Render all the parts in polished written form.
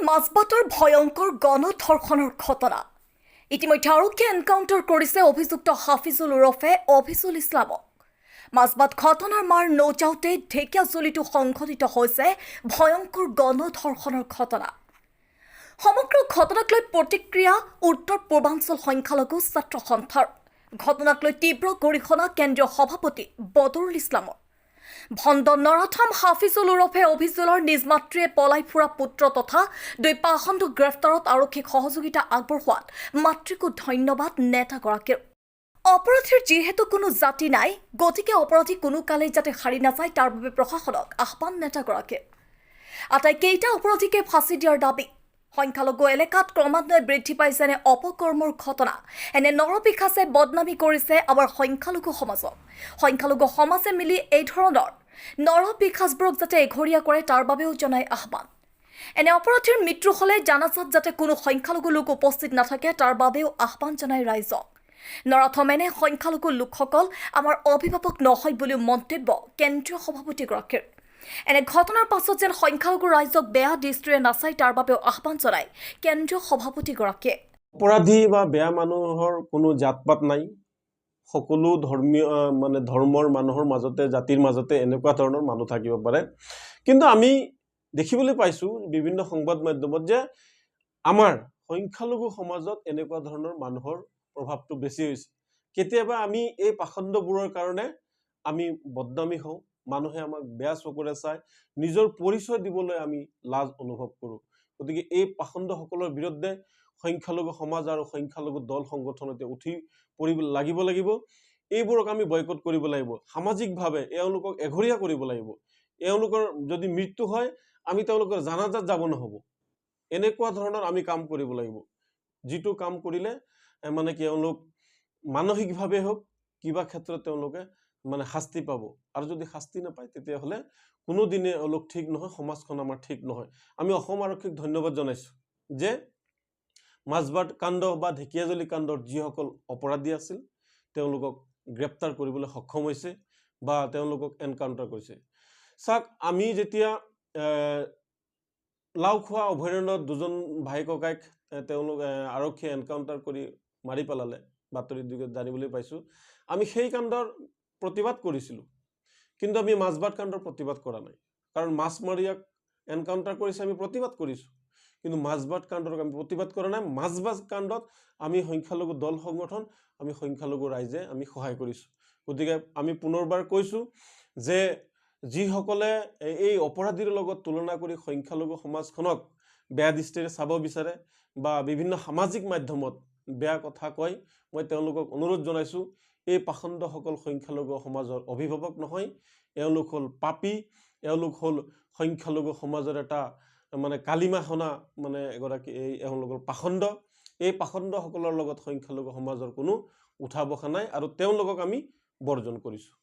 মাজবাটৰ ভয়ংকৰ গণধৰ্ষণৰ ঘটনা ইতিমধ্যে আৰক্ষীয়ে এনকাউণ্টাৰ কৰিছে অভিযুক্ত হাফিজুল ওৰফে অভিজুল ইছলামক। মাজবাট ঘটনাৰ মাৰ নৌজাওঁতে ঢেকীয়াজুলিতো সংঘটিত হৈছে ভয়ংকৰ গণধৰ্ষণৰ ঘটনা। সমগ্ৰ ঘটনাক লৈ প্ৰতিক্ৰিয়া উত্তৰ পূৰ্বাঞ্চল সংখ্যালঘু ছাত্ৰ সন্থাৰ। ঘটনাক লৈ তীব্ৰ গৰিহণা কেন্দ্ৰীয় সভাপতি বদৰুল ইছলামৰ। ভণ্ড নৰাথাম হাফিজুল ওৰফে অভিজুলৰ নিজ মাতৃয়ে পলাই ফুৰা পুত্ৰ তথা দুই পাষণ্ডক গ্ৰেপ্তাৰত আৰক্ষীক সহযোগিতা আগবঢ়োৱাত মাতৃকো ধন্যবাদ নেতাগৰাকীৰ। অপৰাধীৰ যিহেতু কোনো জাতি নাই, গতিকে অপৰাধী কোনো কালেই যাতে সাৰি নাযায় তাৰ বাবে প্ৰশাসনক আহ্বান নেতাগৰাকীৰ। আটাইকেইটা অপৰাধীকে ফাঁচি দিয়াৰ দাবী। সংখ্যালঘু এলেকাত ক্ৰমান্বয়ে বৃদ্ধি পাইছে এনে অপকৰ্মৰ ঘটনা। এনে নৰপিশাচে বদনামী কৰিছে আমাৰ সংখ্যালঘু সমাজক। সংখ্যালঘু সমাজে মিলি এই ধৰণৰ নৰপিশাচবোৰক যাতে এঘৰীয়া কৰে তাৰ বাবেও জনায় আহ্বান। এনে অপৰাধীৰ মৃত্যু হ'লে জানাজাত যাতে কোনো সংখ্যালঘু লোক উপস্থিত নাথাকে তাৰ বাবেও আহ্বান জনায় ৰাইজক। নৰাথম এনে সংখ্যালঘু লোকসকল আমাৰ অভিভাৱক নহয় বুলিও মন্তব্য কেন্দ্ৰীয় সভাপতিগৰাকীৰ। এনে ঘটনাৰ পাছত যেন সংখ্যালঘু ৰাইজক বেয়া দৃষ্টিৰে নাচায় তাৰ বাবেও আহ্বান জনায় কেন্দ্ৰীয় সভাপতিগৰাকীয়ে। অপৰাধী বা বেয়া মানুহৰ কোনো জাতপাত নাই। সকলো ধৰ্মীয় ধৰ্মৰ মানুহৰ মাজতে জাতিৰ মাজতে এনেকুৱা ধৰণৰ মানুহ থাকিব পাৰে। কিন্তু আমি দেখিবলৈ পাইছোঁ বিভিন্ন সংবাদ মাধ্যমত যে আমাৰ সংখ্যালঘু সমাজত এনেকুৱা ধৰণৰ মানুহৰ প্ৰভাৱটো বেছি হৈছে। কেতিয়াবা আমি এই পাখণ্ডবোৰৰ কাৰণে আমি বদনামী হওঁ, মানুহে আমাক বেয়া চকুৰে চাই, নিজৰ পৰিচয় দিবলৈ আমি লাজ অনুভৱ কৰোঁ। গতিকে এই পাখণ্ডসকলৰ বিৰুদ্ধে সংখ্যালঘু সমাজ আৰু সংখ্যালঘু দল সংগঠনতে উঠি পৰিব লাগিব। এইবোৰক আমি বয়কট কৰিব লাগিব। সামাজিকভাৱে এওঁলোকক এঘৰীয়া কৰিব লাগিব। এওঁলোকৰ যদি মৃত্যু হয় আমি তেওঁলোকৰ জানাজাত যাব নহ'ব। এনেকুৱা ধৰণৰ আমি কাম কৰিব লাগিব, যিটো কাম কৰিলে এওঁলোক মানসিকভাৱে হওক কিবা ক্ষেত্ৰত তেওঁলোকে শাস্তি পাব। আৰু যদি শাস্তি নাপায় তেতিয়াহ'লে কোনোদিনে এওঁলোক ঠিক নহয়, সমাজখন আমাৰ ঠিক নহয়। আমি অসম আৰক্ষীক ধন্যবাদ জনাইছোঁ যে মাজবাট কাণ্ড বা ঢেকীয়াজুলি কাণ্ডৰ যিসকল অপৰাধী আছিল তেওঁলোকক গ্ৰেপ্তাৰ কৰিবলৈ সক্ষম হৈছে বা তেওঁলোকক এনকাউণ্টাৰ কৰিছে। চাওক, আমি যেতিয়া লাওখোৱা অভয়াৰণ্যত দুজন ভাই ককাইক তেওঁলোক আৰক্ষীয়ে এনকাউণ্টাৰ কৰি মাৰি পেলালে, বাতৰিত জানিবলৈ পাইছোঁ। আমি সেই কাণ্ডৰ প্ৰতিবাদ কৰিছিলোঁ, কিন্তু আমি মাজবাট কাণ্ডৰ প্ৰতিবাদ কৰা নাই। কাৰণ মাছমৰীয়াক এনকাউণ্টাৰ কৰিছে আমি প্ৰতিবাদ কৰিছোঁ, কিন্তু মাজবাট কাণ্ডক আমি প্ৰতিবাদ কৰা নাই। মাজবাট কাণ্ডত আমি সংখ্যালঘু দল সংগঠন, আমি সংখ্যালঘু ৰাইজে আমি সহায় কৰিছোঁ। গতিকে আমি পুনৰবাৰ কৈছোঁ যে যিসকলে এই অপৰাধীৰ লগত তুলনা কৰি সংখ্যালঘু সমাজখনক বেয়া দৃষ্টিৰে চাব বিচাৰে বা বিভিন্ন সামাজিক মাধ্যমত বেয়া কথা কয়, মই তেওঁলোকক অনুৰোধ জনাইছোঁ, এই পাখণ্ডসকল সংখ্যালঘু সমাজৰ অভিভাৱক নহয়। এওঁলোক হ'ল পাপী, এওঁলোক হ'ল সংখ্যালঘু সমাজৰ এটা কালিমা সনা এগৰাকী এওঁলোকৰ পাখণ্ড। এই পাখণ্ডসকলৰ লগত সংখ্যালঘু সমাজৰ কোনো উঠা বসা নাই আৰু তেওঁলোকক আমি বৰ্জন কৰিছোঁ।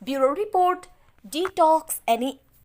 Bureau' report, detox any.